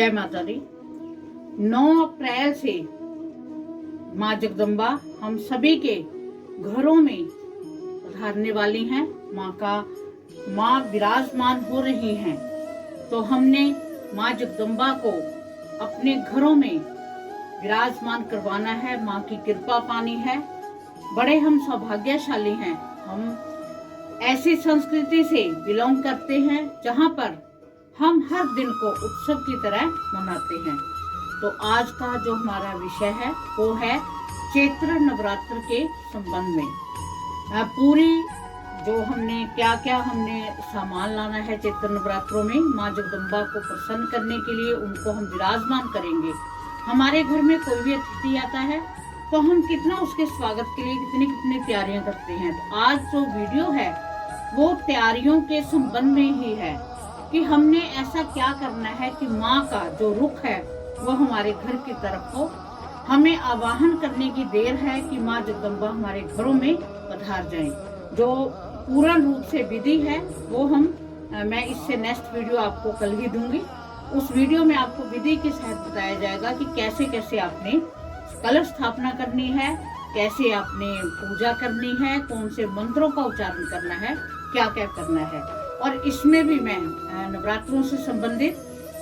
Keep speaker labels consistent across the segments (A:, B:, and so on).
A: जय माता दी। 9 अप्रैल से माँ जगदम्बा हम सभी के घरों में पधारने वाली हैं। माँ विराजमान हो रही हैं, तो हमने माँ जगदम्बा को अपने घरों में विराजमान करवाना है, माँ की कृपा पानी है। बड़े हम सौभाग्यशाली हैं। हम ऐसी संस्कृति से बिलोंग करते हैं जहाँ पर हम हर दिन को उत्सव की तरह मनाते हैं। तो आज का जो हमारा विषय है वो है चैत्र नवरात्र के संबंध में। पूरी जो हमने क्या सामान लाना है चैत्र नवरात्रों में माँ जगदम्बा को प्रसन्न करने के लिए, उनको हम विराजमान करेंगे। हमारे घर में कोई भी अतिथि आता है तो हम कितना उसके स्वागत के लिए कितनी तैयारियां करते हैं। तो आज जो वीडियो है वो तैयारियों के संबंध में ही है कि हमने ऐसा क्या करना है कि माँ का जो रुख है वो हमारे घर की तरफ हो। हमें आवाहन करने की देर है कि माँ जगदम्बा हमारे घरों में पधार जाएं। जो पूर्ण रूप से विधि है वो मैं इससे नेक्स्ट वीडियो आपको कल ही दूंगी। उस वीडियो में आपको विधि के साथ बताया जाएगा कि कैसे आपने कलश स्थापना करनी है, कैसे आपने पूजा करनी है, कौन से मंत्रों का उच्चारण करना है, क्या करना है। और इसमें भी मैं नवरात्रों से संबंधित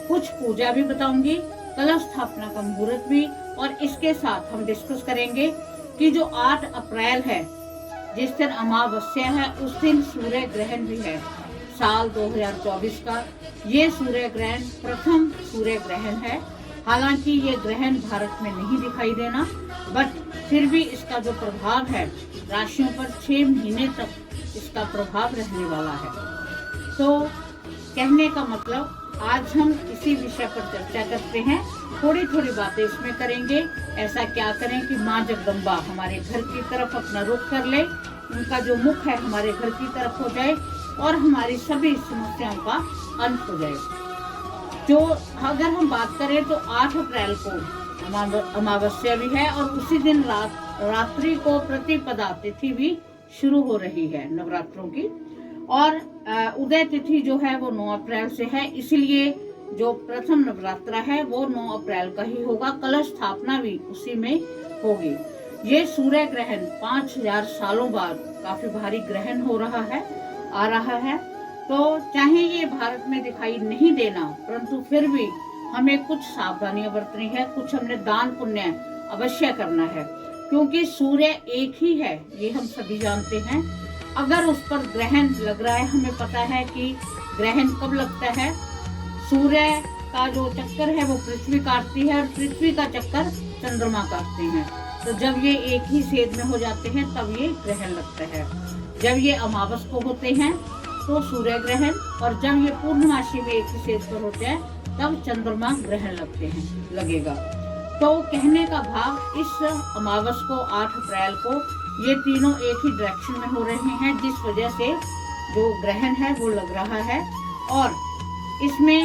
A: कुछ पूजा भी बताऊंगी, कलश स्थापना का मुहूर्त भी, और इसके साथ हम डिस्कस करेंगे कि जो 8 अप्रैल है जिस दिन अमावस्या है उस दिन सूर्य ग्रहण भी है। साल 2024 का ये सूर्य ग्रहण प्रथम सूर्य ग्रहण है। हालांकि ये ग्रहण भारत में नहीं दिखाई देना, बट फिर भी इसका जो प्रभाव है राशियों पर 6 महीने तक इसका प्रभाव रहने वाला है। तो कहने का मतलब आज हम इसी विषय पर चर्चा करते हैं। थोड़ी बातें इसमें करेंगे। ऐसा क्या करें कि माँ जगदम्बा हमारे घर की तरफ अपना रुख कर ले, उनका जो मुख है हमारे घर की तरफ हो जाए और हमारी सभी समस्याओं का अंत हो जाए। जो अगर हम बात करें तो 8 अप्रैल को अमावस्या भी है और उसी दिन रात्रि को प्रतिपदा तिथि भी शुरू हो रही है नवरात्रों की। और उदय तिथि जो है वो 9 अप्रैल से है, इसलिए जो प्रथम नवरात्र है वो 9 अप्रैल का ही होगा। कलश स्थापना भी उसी में होगी। ये सूर्य ग्रहण 5000 सालों बाद काफी भारी ग्रहण हो रहा है, आ रहा है। तो चाहे ये भारत में दिखाई नहीं देना, परंतु फिर भी हमें कुछ सावधानियां बरतनी है, कुछ हमने दान पुण्य अवश्य करना है, क्योंकि सूर्य एक ही है, ये हम सभी जानते हैं। अगर उस पर ग्रहण लग रहा है, हमें पता है कि ग्रहण कब लगता है। सूर्य का जो चक्कर है वो पृथ्वी काटती है और पृथ्वी का चक्कर चंद्रमा काटते हैं। तो जब ये एक ही सेद में हो जाते हैं तब ये ग्रहण लगता है। जब ये अमावस को होते हैं तो सूर्य ग्रहण, और जब ये पूर्णमासी में एक ही सेद पर होते हैं तब चंद्रमा ग्रहण लगेगा। तो कहने का भाव इस अमावस को 8 अप्रैल को ये तीनों एक ही डायरेक्शन में हो रहे हैं, जिस वजह से जो ग्रहण है वो लग रहा है। और इसमें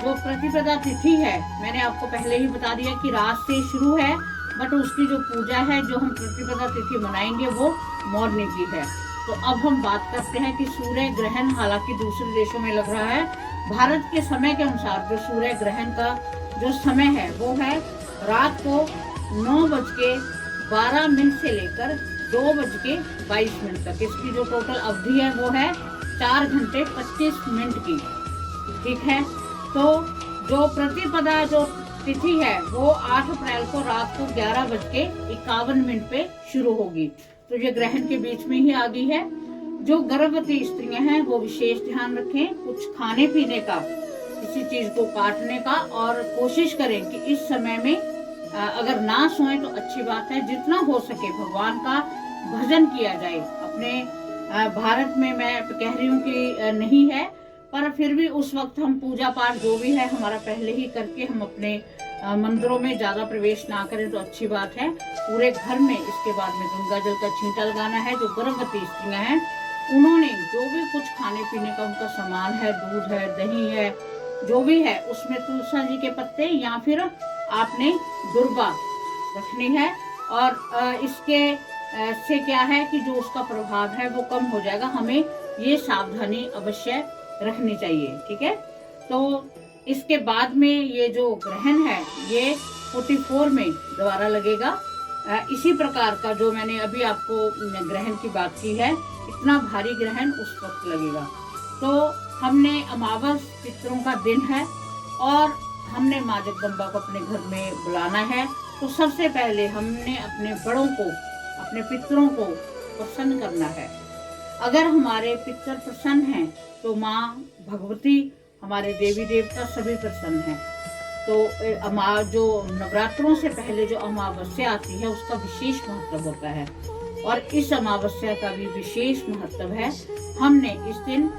A: जो प्रतिपदा तिथि है मैंने आपको पहले ही बता दिया कि रात से शुरू है, बट उसकी जो पूजा है जो हम प्रतिपदा तिथि मनाएंगे वो मॉर्निंग की है। तो अब हम बात करते हैं कि सूर्य ग्रहण हालांकि दूसरे देशों में लग रहा है, भारत के समय के अनुसार जो सूर्य ग्रहण का जो समय है वो है रात को 9:12 से लेकर 2:22 तक। इसकी जो टोटल अवधि है वो है 4 घंटे 25 मिनट की। ठीक है। तो जो प्रतिपदा जो तिथि है वो 8 अप्रैल को रात को 11:51 पे शुरू होगी। तो ये ग्रहण के बीच में ही आ गई है। जो गर्भवती स्त्रियां हैं वो विशेष ध्यान रखें, कुछ खाने पीने का, किसी चीज को काटने का, और कोशिश करें कि इस समय में अगर ना सोएं तो अच्छी बात है। जितना हो सके भगवान का भजन किया जाए। अपने भारत में मैं कह रही हूँ कि नहीं है, पर फिर भी उस वक्त हम पूजा पाठ जो भी है हमारा पहले ही करके हम अपने मंदिरों में ज्यादा प्रवेश ना करें तो अच्छी बात है। पूरे घर में इसके बाद में गंगा जल का छींटा लगाना है। जो गर्भवती स्त्रियां हैं उन्होंने जो भी कुछ खाने पीने का उनका सामान है, दूध है, दही है, जो भी है, उसमें तुलसी जी के पत्ते या फिर आपने दुर्बा रखनी है। और इसके से क्या है कि जो उसका प्रभाव है वो कम हो जाएगा। हमें ये सावधानी अवश्य रखनी चाहिए। ठीक है। तो इसके बाद में ये जो ग्रहण है ये 44 में दोबारा लगेगा। इसी प्रकार का जो मैंने अभी आपको ग्रहण की बात की है, इतना भारी ग्रहण उस वक्त लगेगा। तो हमने अमावस पितरों का दिन है और हमने माँ जगदम्बा को अपने घर में बुलाना है। तो सबसे पहले हमने अपने बड़ों को, अपने पितरों को प्रसन्न करना है। अगर हमारे पितर प्रसन्न हैं तो माँ भगवती, हमारे देवी देवता सभी प्रसन्न हैं। तो जो नवरात्रों से पहले जो अमावस्या आती है उसका विशेष महत्व होता है और इस अमावस्या का भी विशेष महत्व है। हमने इस दिन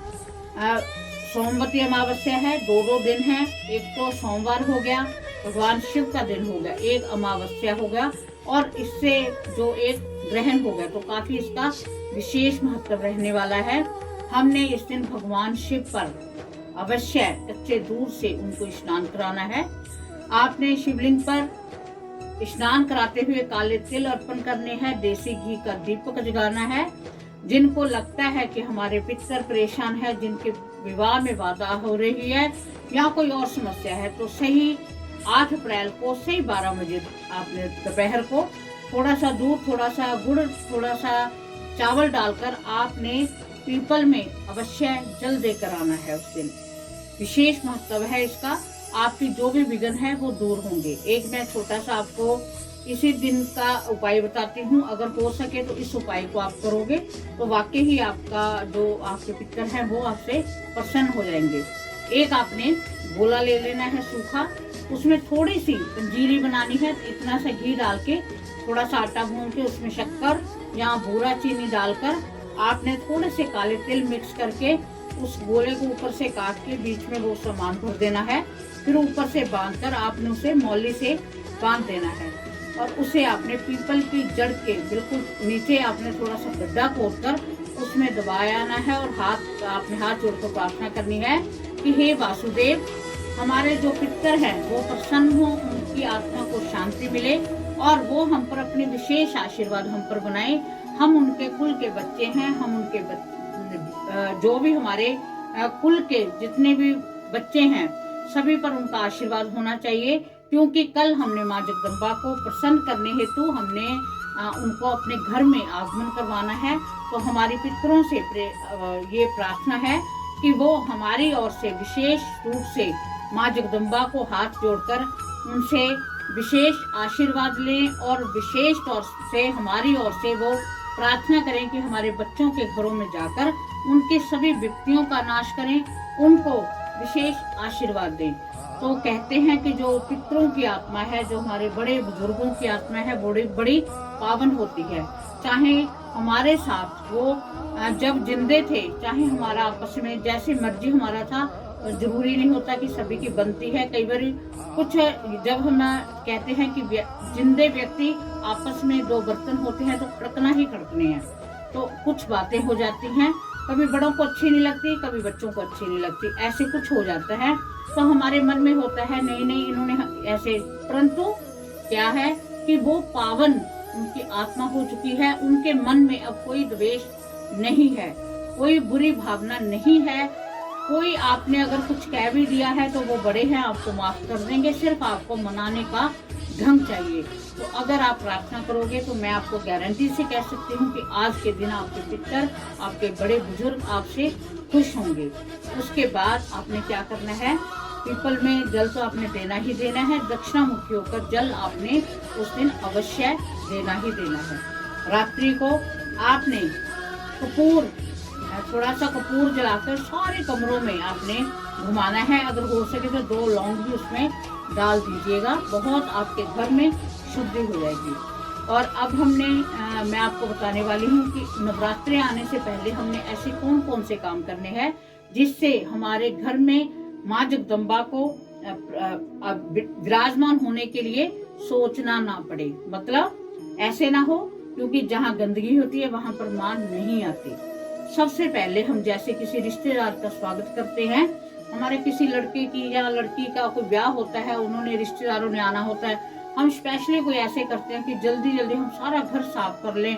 A: सोमवती अमावस्या है, दो दिन है। एक तो सोमवार हो गया, भगवान शिव का दिन हो गया, एक अमावस्या हो गया और इससे जो एक ग्रहण हो गया, तो काफी इसका विशेष महत्व रहने वाला है। हमने इस दिन भगवान शिव पर अवश्य कच्चे दूध से उनको स्नान कराना है। आपने शिवलिंग पर स्नान कराते हुए काले तिल अर्पण करने हैं, देसी घी का दीपक जगाना है। जिनको लगता है कि हमारे पितर परेशान है, जिनके विवाह में बाधा हो रही है या कोई और समस्या है, तो सही 8 अप्रैल को सही 12 बजे आपने दोपहर को थोड़ा सा दूध, थोड़ा सा गुड़, थोड़ा सा चावल डालकर आपने पीपल में अवश्य जल देकर आना है। उस दिन विशेष महत्व है इसका। आपकी जो भी विघ्न है वो दूर होंगे। एक मैं छोटा सा आपको इसी दिन का उपाय बताती हूँ। अगर हो सके तो इस उपाय को आप करोगे तो वाकई ही आपका जो आपके पितर हैं वो आपसे प्रसन्न हो जाएंगे। एक आपने गोला ले लेना है सूखा, उसमें थोड़ी सी पंजीरी बनानी है। इतना सा घी डाल के, थोड़ा सा आटा भून के, उसमें शक्कर या भूरा चीनी डालकर आपने थोड़े से काले तिल मिक्स करके उस गोले को ऊपर से काट के बीच में वो सामान भर देना है। फिर ऊपर से बांधकर आपने उसे मौली से बांध देना है और उसे आपने पीपल की जड़ के बिल्कुल नीचे आपने थोड़ा सा गड्ढा खोदकर उसमें दबाया आना है और आपने हाथ जोड़कर प्रार्थना करनी है कि हे वासुदेव, हमारे जो पितर हैं वो प्रसन्न हो, उनकी आत्मा को शांति मिले और वो हम पर अपने विशेष आशीर्वाद हम पर बनाए। हम उनके कुल के बच्चे हैं, हम उनके जो भी हमारे कुल के जितने भी बच्चे हैं सभी पर उनका आशीर्वाद होना चाहिए। क्योंकि कल हमने माँ जगदम्बा को प्रसन्न करने हेतु हमने उनको अपने घर में आगमन करवाना है। तो हमारे पितरों से ये प्रार्थना है कि वो हमारी ओर से विशेष रूप से माँ जगदम्बा को हाथ जोड़कर उनसे विशेष आशीर्वाद लें और विशेष तौर से हमारी ओर से वो प्रार्थना करें कि हमारे बच्चों के घरों में जाकर उनके सभी विपत्तियों का नाश करें, उनको विशेष आशीर्वाद दें। तो कहते हैं कि जो पितरों की आत्मा है, जो हमारे बड़े बुजुर्गों की आत्मा है, बड़ी बड़ी पावन होती है। चाहे हमारे साथ वो जब जिंदे थे, चाहे हमारा आपस में जैसे मर्जी हमारा था, जरूरी नहीं होता कि सभी की बनती है। कई बार कुछ जब हम कहते हैं कि जिंदे व्यक्ति आपस में दो बर्तन होते हैं तो खड़कना ही खड़कने हैं, तो कुछ बातें हो जाती हैं, कभी बड़ों को अच्छी नहीं लगती, कभी बच्चों को अच्छी नहीं लगती, ऐसे कुछ हो जाता है। तो हमारे मन में होता है नहीं इन्होंने ऐसे, परंतु क्या है कि वो पावन उनकी आत्मा हो चुकी है, उनके मन में अब कोई द्वेष नहीं है, कोई बुरी भावना नहीं है। कोई आपने अगर कुछ कह भी दिया है तो वो बड़े हैं, आपको माफ कर देंगे, सिर्फ आपको मनाने का ढंग चाहिए। तो अगर आप प्रार्थना करोगे तो मैं आपको गारंटी से कह सकती हूँ कि आज के दिन आपके पितर, आपके बड़े बुजुर्ग आपसे खुश होंगे। उसके बाद आपने क्या करना है, पीपल में जल तो आपने देना ही देना है, दक्षिणामुखी होकर जल आपने उस दिन अवश्य देना ही देना है। रात्रि को आपने कपूर, थोड़ा सा कपूर जलाकर सारे कमरों में आपने घुमाना है। अगर हो सके तो 2 लौंग भी उसमें डाल दीजिएगा, बहुत आपके घर में शुद्धि हो जाएगी। और अब मैं आपको बताने वाली हूँ कि नवरात्रि आने से पहले हमने ऐसे कौन कौन से काम करने हैं जिससे हमारे घर में माँ जगदम्बा को विराजमान होने के लिए सोचना ना पड़े। मतलब ऐसे ना हो, क्योंकि जहाँ गंदगी होती है वहां पर माँ नहीं आती। सबसे पहले हम जैसे किसी रिश्तेदार का स्वागत करते हैं, हमारे किसी लड़के की या लड़की का कोई ब्याह होता है, उन्होंने रिश्तेदारों ने आना होता है, हम स्पेशली कोई ऐसे करते हैं कि जल्दी जल्दी हम सारा घर साफ कर लें,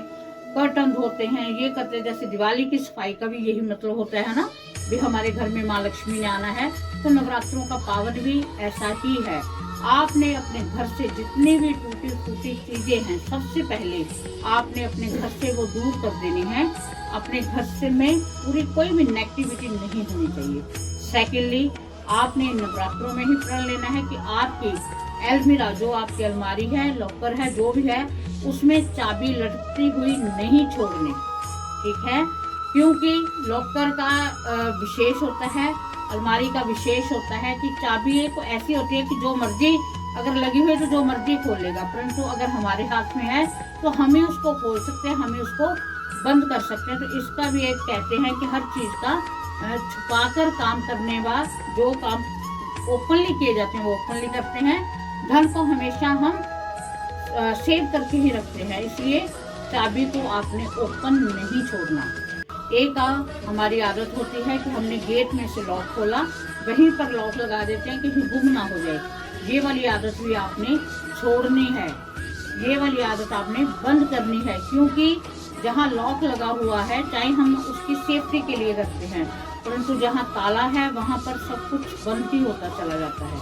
A: कर्टन धोते हैं, ये करते हैं। जैसे दिवाली की सफाई का भी यही मतलब होता है ना, भी हमारे घर में माँ लक्ष्मी ने आना है, तो नवरात्रों का पावन भी ऐसा ही है। आपने अपने घर से जितनी भी टूटी फूटी चीजें हैं, सबसे पहले आपने अपने घर से वो दूर कर देनी है। अपने घर से में पूरी कोई भी नेगेटिविटी नहीं होनी चाहिए। सेकेंडली, आपने नवरात्रों में ही प्रण लेना है कि आपकी अलमीरा, जो आपकी अलमारी है, लॉकर है, जो भी है, उसमें चाबी लटकती हुई नहीं छोड़नी, ठीक है। क्योंकि लॉकर का विशेष होता है, अलमारी का विशेष होता है कि चाबी एक ऐसी होती है कि जो मर्जी अगर लगी हुई है तो जो मर्जी खोलेगा, परंतु अगर हमारे हाथ में है तो हम ही उसको खोल सकते हैं, हम ही उसको बंद कर सकते हैं। तो इसका भी एक कहते हैं कि हर चीज का छुपाकर काम करने वाला, जो काम ओपनली किए जाते हैं वो ओपनली करते हैं। धन को हमेशा हम सेव करके ही रखते हैं, इसलिए चाबी को आपने ओपन नहीं छोड़ना। एक हमारी आदत होती है कि हमने गेट में से लॉक खोला, वहीं पर लॉक लगा देते हैं कि गुम ना हो जाए। ये वाली आदत भी आपने छोड़नी है, ये वाली आदत आपने बंद करनी है। क्योंकि जहाँ लॉक लगा हुआ है, चाहे हम उसकी सेफ्टी के लिए रखते हैं, परंतु जहाँ ताला है वहाँ पर सब कुछ बंद ही होता चला जाता है,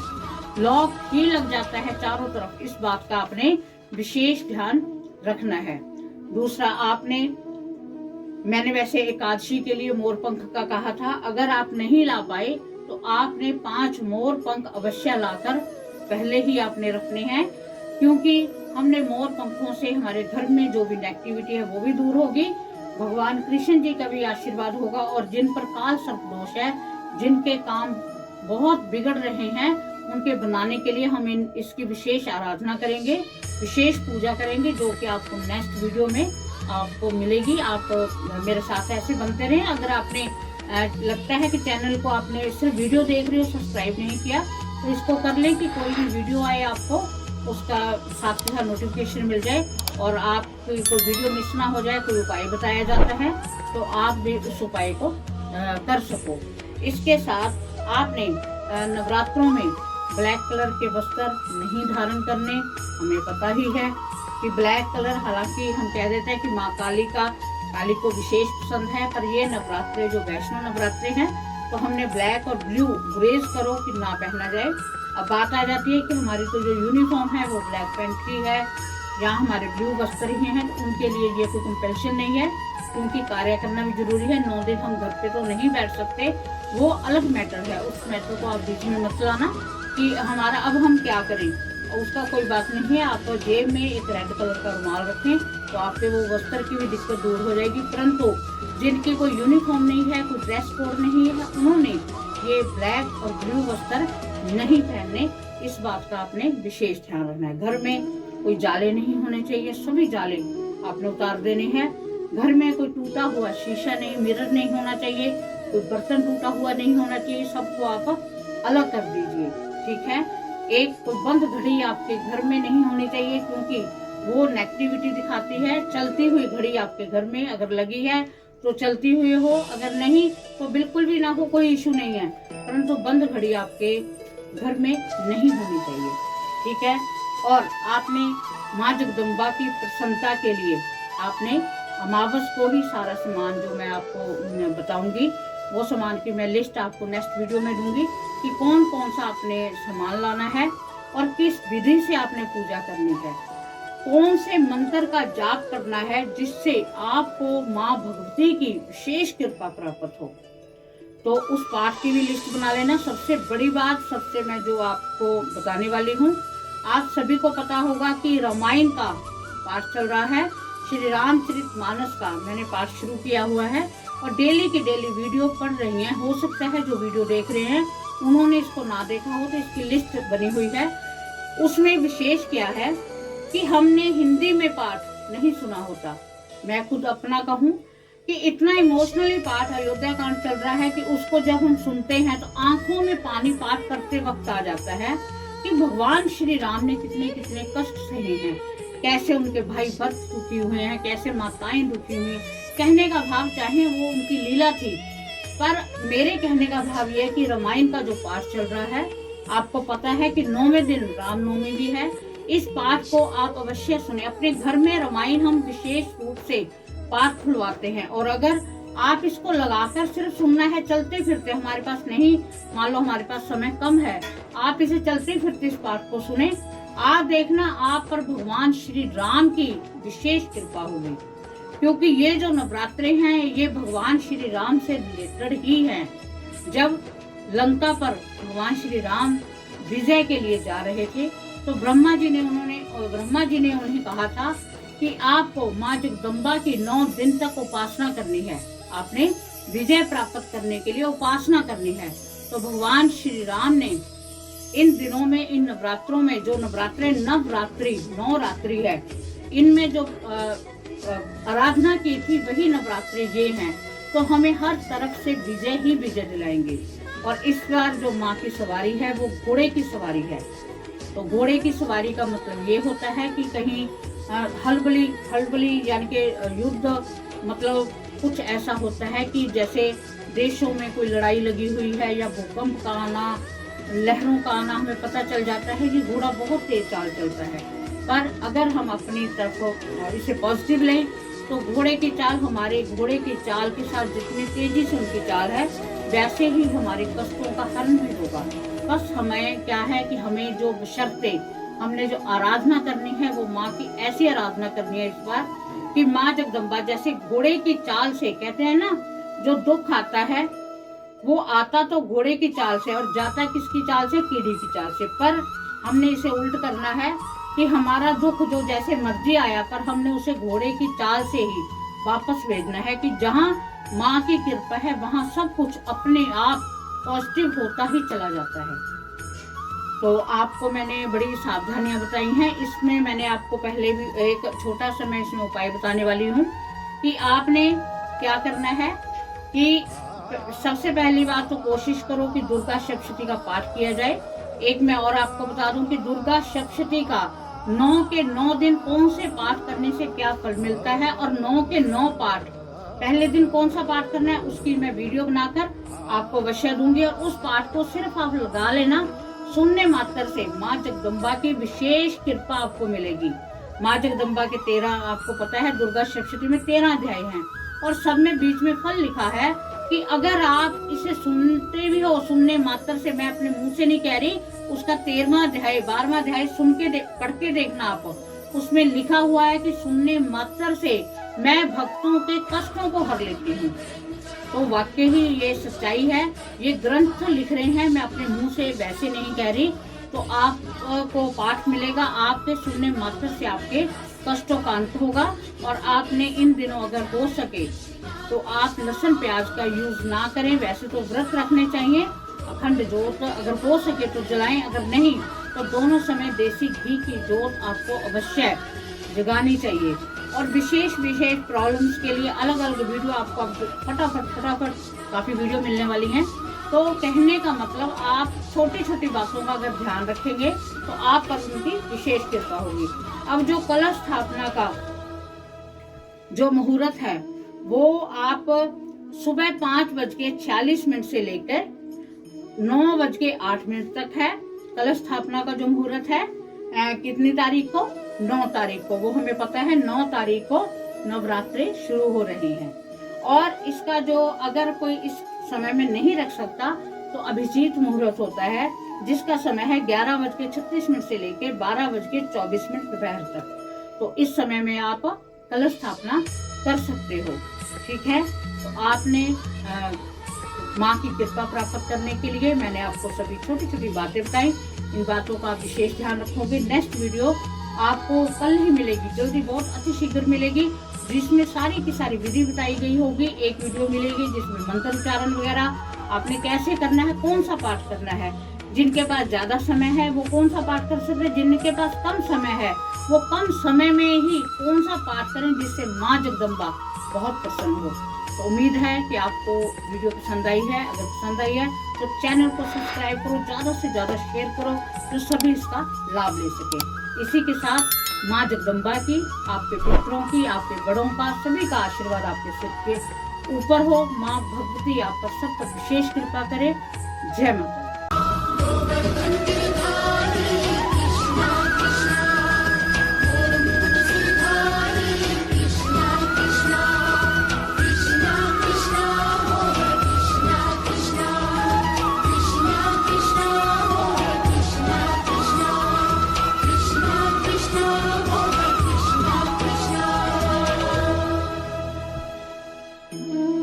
A: लॉक ही लग जाता है चारों तरफ। इस बात का आपने विशेष ध्यान रखना है। दूसरा, मैंने वैसे एकादशी के लिए मोर पंख का कहा था, अगर आप नहीं ला पाए तो आपने 5 मोर पंख अवश्य लाकर पहले ही आपने रखने हैं। क्योंकि हमने मोर पंखों से हमारे घर में जो भी नेगेटिविटी है वो भी दूर होगी, भगवान कृष्ण जी का भी आशीर्वाद होगा, और जिन पर काल सर्प दोष है, जिनके काम बहुत बिगड़ रहे हैं, उनके बनाने के लिए हम इसकी विशेष आराधना करेंगे, विशेष पूजा करेंगे, जो कि आपको नेक्स्ट वीडियो में आपको मिलेगी। आप मेरे साथ ऐसे बनते रहें। अगर आपने लगता है कि चैनल को आपने सिर्फ वीडियो देख रहे हो, सब्सक्राइब नहीं किया, तो इसको कर लें कि कोई भी वीडियो आए आपको उसका साथ के साथ नोटिफिकेशन मिल जाए, और आप कोई वीडियो मिस ना हो जाए, कोई उपाय बताया जाता है तो आप भी उस उपाय को कर सको। इसके साथ आपने नवरात्रों में ब्लैक कलर के वस्त्र नहीं धारण करने। हमें पता ही है कि ब्लैक कलर, हालांकि हम कह देते हैं कि माँ काली को विशेष पसंद है, पर ये नवरात्रे जो वैष्णो नवरात्रे हैं, तो हमने ब्लैक और ब्लू ग्रेज करो कि ना पहना जाए। अब बात आ जाती है कि हमारी तो जो यूनिफॉर्म है वो ब्लैक पैंट ही है, या हमारे ब्लू वस्त्र ही हैं, तो उनके लिए ये कोई कंपल्शन नहीं है, क्योंकि कार्य करना भी जरूरी है। 9 दिन हम घर पे तो नहीं बैठ सकते, वो अलग मैटर है, उस मैटर को आप बीच में मत लाना कि हमारा अब हम क्या करें, उसका कोई बात नहीं है। आप जेब में एक रेड कलर का रुमाल रखें तो आपके वो वस्त्र की भी दिक्कत दूर हो जाएगी। परंतु जिनकी कोई यूनिफॉर्म नहीं है, कोई ड्रेस कोड नहीं है, उन्होंने ये ब्लैक और ब्लू वस्त्र नहीं पहनने। इस बात का आपने विशेष ध्यान रखना है। घर में कोई जाले नहीं होने चाहिए, सभी जाले आपने उतार देने हैं। घर में कोई टूटा हुआ शीशा नहीं, मिरर नहीं होना चाहिए, कोई बर्तन टूटा हुआ नहीं होना चाहिए, सबको आप अलग कर दीजिए, ठीक है। एक कोई बंद घड़ी आपके घर में नहीं होनी चाहिए, क्योंकि वो नेगेटिविटी दिखाती है। चलती हुई घड़ी आपके घर में अगर लगी है तो चलती हुई हो, अगर नहीं तो बिल्कुल भी ना हो, कोई इशू नहीं है, परंतु बंद घड़ी आपके घर में नहीं होनी चाहिए, ठीक है। और आपने माँ जगदम्बा की प्रसन्नता के लिए आपने अमावस को ही सारा सामान, जो मैं आपको बताऊंगी वो सामान की मैं लिस्ट आपको नेक्स्ट वीडियो में दूंगी कि कौन कौन सा आपने सामान लाना है और किस विधि से आपने पूजा करनी है, कौन से मंत्र का जाप करना है जिससे आपको माँ भगवती की विशेष कृपा प्राप्त हो। तो उस पाठ की भी लिस्ट बना लेना। सबसे बड़ी बात, सबसे मैं जो आपको बताने वाली हूँ, आप सभी को पता होगा कि रामायण का पाठ चल रहा है, श्री रामचरितमानस का मैंने पाठ शुरू किया हुआ है, और डेली की डेली वीडियो पढ़ रही हैं। हो सकता है जो वीडियो देख रहे हैं उन्होंने इसको ना देखा हो, तो इसकी लिस्ट बनी हुई है। उसमें विशेष क्या है कि हमने हिंदी में पाठ नहीं सुना होता। मैं खुद अपना कहूँ कि इतना इमोशनली पाठ अयोध्या कांड चल रहा है कि उसको जब हम सुनते हैं तो आंखों में पानी पाठ करते वक्त आ जाता है कि भगवान श्री राम ने कितने कितने कष्ट सहे हैं, कैसे उनके भाई भक्त दुखी हुए हैं, कैसे माताएं दुखी हुई हैं। कहने का भाव, चाहे वो उनकी लीला थी, पर मेरे कहने का भाव ये है कि रामायण का जो पाठ चल रहा है, आपको पता है कि 9वें दिन रामनवमी भी है। इस पाठ को आप अवश्य सुने। अपने घर में रामायण हम विशेष रूप से पाठ खुलवाते हैं, और अगर आप इसको लगाकर सिर्फ सुनना है चलते फिरते, हमारे पास नहीं, मान लो हमारे पास समय कम है, आप इसे चलते फिरते इस पाठ को सुने। आप देखना आप पर भगवान श्री राम की विशेष कृपा होगी, क्योंकि ये जो नवरात्रे हैं ये भगवान श्री राम से रिलेटेड ही हैं। जब लंका पर भगवान श्री राम विजय के लिए जा रहे थे तो ब्रह्मा जी ने उन्हें कहा था कि आपको माँ जगदम्बा की 9 दिन तक उपासना करनी है, आपने विजय प्राप्त करने के लिए उपासना करनी है। तो भगवान श्री राम ने इन दिनों में, इन नवरात्रों में, जो नवरात्रे 9 रात्रि है, इनमें जो आराधना की थी वही नवरात्रे ये हैं। तो हमें हर तरफ से विजय ही विजय दिलाएंगे। और इस बार जो माँ की सवारी है वो घोड़े की सवारी है। तो घोड़े की सवारी का मतलब ये होता है कि कहीं हलबली यानी कि युद्ध, मतलब कुछ ऐसा होता है कि जैसे देशों में कोई लड़ाई लगी हुई है या भूकंप का आना, लहरों का आना, हमें पता चल जाता है कि घोड़ा बहुत तेज चाल चलता है। पर अगर हम अपनी तरफ इसे पॉजिटिव लें तो घोड़े की चाल, हमारे घोड़े की चाल के साथ जितनी तेजी से उनकी चाल है वैसे ही हमारे कष्टों का हरण भी होगा। बस हमें क्या है कि हमें जो बशर्ते हमने जो आराधना करनी है वो माँ की ऐसी आराधना करनी है इस बार कि माँ जगदम्बा जैसे घोड़े की चाल से, कहते हैं ना, जो दुख आता है वो आता तो घोड़े की चाल से और जाता किसकी चाल से, कीड़ी की चाल से। पर हमने इसे उल्ट करना है कि हमारा दुख जो जैसे मर्जी आया पर हमने उसे घोड़े की चाल से ही वापस भेजना है कि जहाँ माँ की कृपा है वहाँ सब कुछ अपने आप पॉजिटिव होता ही चला जाता है। तो आपको मैंने बड़ी सावधानियां बताई हैं। इसमें मैंने आपको पहले भी एक छोटा सा मैं इसमें उपाय बताने वाली हूँ कि आपने क्या करना है कि सबसे पहली बात तो कोशिश करो कि दुर्गा सप्तशती का पाठ किया जाए। एक मैं और आपको बता दूं कि दुर्गा सप्तशती का 9 के 9 दिन कौन से पाठ करने से क्या फल मिलता है और 9 के 9 पाठ पहले दिन कौन सा पाठ करना है उसकी मैं वीडियो बनाकर आपको अवश्य दूंगी। और उस पाठ को सिर्फ आप लगा लेना, सुनने मात्र से माँ जगदम्बा की विशेष कृपा आपको मिलेगी। माँ जगदम्बा के 13, आपको पता है दुर्गा सप्तशती में 13 अध्याय हैं और सब में बीच में फल लिखा है कि अगर आप इसे सुनते भी हो, सुनने मात्र से, मैं अपने मुंह से नहीं कह रही, उसका 13वां अध्याय 12वां अध्याय सुन के पढ़ के देखना आप, उसमें लिखा हुआ है कि सुनने मात्र से मैं भक्तों के कष्टों को हर लेती हूँ। तो वाकई ही ये सच्चाई है, ये ग्रंथ लिख रहे हैं, मैं अपने मुंह से वैसे नहीं कह रही। तो आपको पाठ मिलेगा, आपके सुनने मात्र से आपके कष्टों का अंत होगा। और आपने इन दिनों अगर हो सके तो आप लहसुन प्याज का यूज ना करें। वैसे तो व्रत रखने चाहिए, अखंड जोत अगर हो सके तो जलाएं, अगर नहीं तो दोनों समय देसी घी की जोत आपको अवश्य जगानी चाहिए। और विशेष प्रॉब्लम्स के लिए अलग अलग वीडियो आपको फटाफट काफी वीडियो मिलने वाली हैं। तो कहने का मतलब आप छोटी छोटी बातों का अगर ध्यान रखेंगे तो आप पर उनकी विशेष कृपा होगी। अब जो कलश स्थापना का जो मुहूर्त है वो आप सुबह 5:46 से लेकर 9:08 तक है। कलश स्थापना का जो मुहूर्त है कितनी तारीख को, 9 तारीख को, वो हमें पता है 9 तारीख को नवरात्रि शुरू हो रही हैं। और इसका जो अगर कोई इस समय में नहीं रख सकता तो अभिजीत मुहूर्त होता है जिसका समय है 11:36 से लेकर 12:24 दोपहर तक। तो इस समय में आप कलश स्थापना कर सकते हो, ठीक है। तो आपने माँ की कृपा प्राप्त करने के लिए मैंने आपको सभी छोटी छोटी बातें बताई। इन बातों का आप विशेष ध्यान रखोगे। नेक्स्ट वीडियो आपको कल ही मिलेगी, जल्दी बहुत अति शीघ्र मिलेगी, जिसमें सारी की सारी विधि बताई गई होगी। एक वीडियो मिलेगी जिसमें मंत्र उच्चारण वगैरह आपने कैसे करना है, कौन सा पाठ करना है। जिनके पास ज्यादा समय है वो कौन सा पाठ कर सकते हैं, जिनके पास कम समय है वो कम समय में ही कौन सा पाठ करें जिससे माँ जगदम्बा बहुत प्रसन्न हो। तो उम्मीद है कि आपको वीडियो पसंद आई है। अगर पसंद आई है तो चैनल को सब्सक्राइब करो, ज़्यादा से ज़्यादा शेयर करो तो सभी इसका लाभ ले सके। इसी के साथ माँ जगदम्बा की, आपके पुत्रों की, आपके बड़ों का, सभी का आशीर्वाद आपके सिर के ऊपर हो। माँ भगवती आप पर सब पर विशेष कृपा करे। जय माता।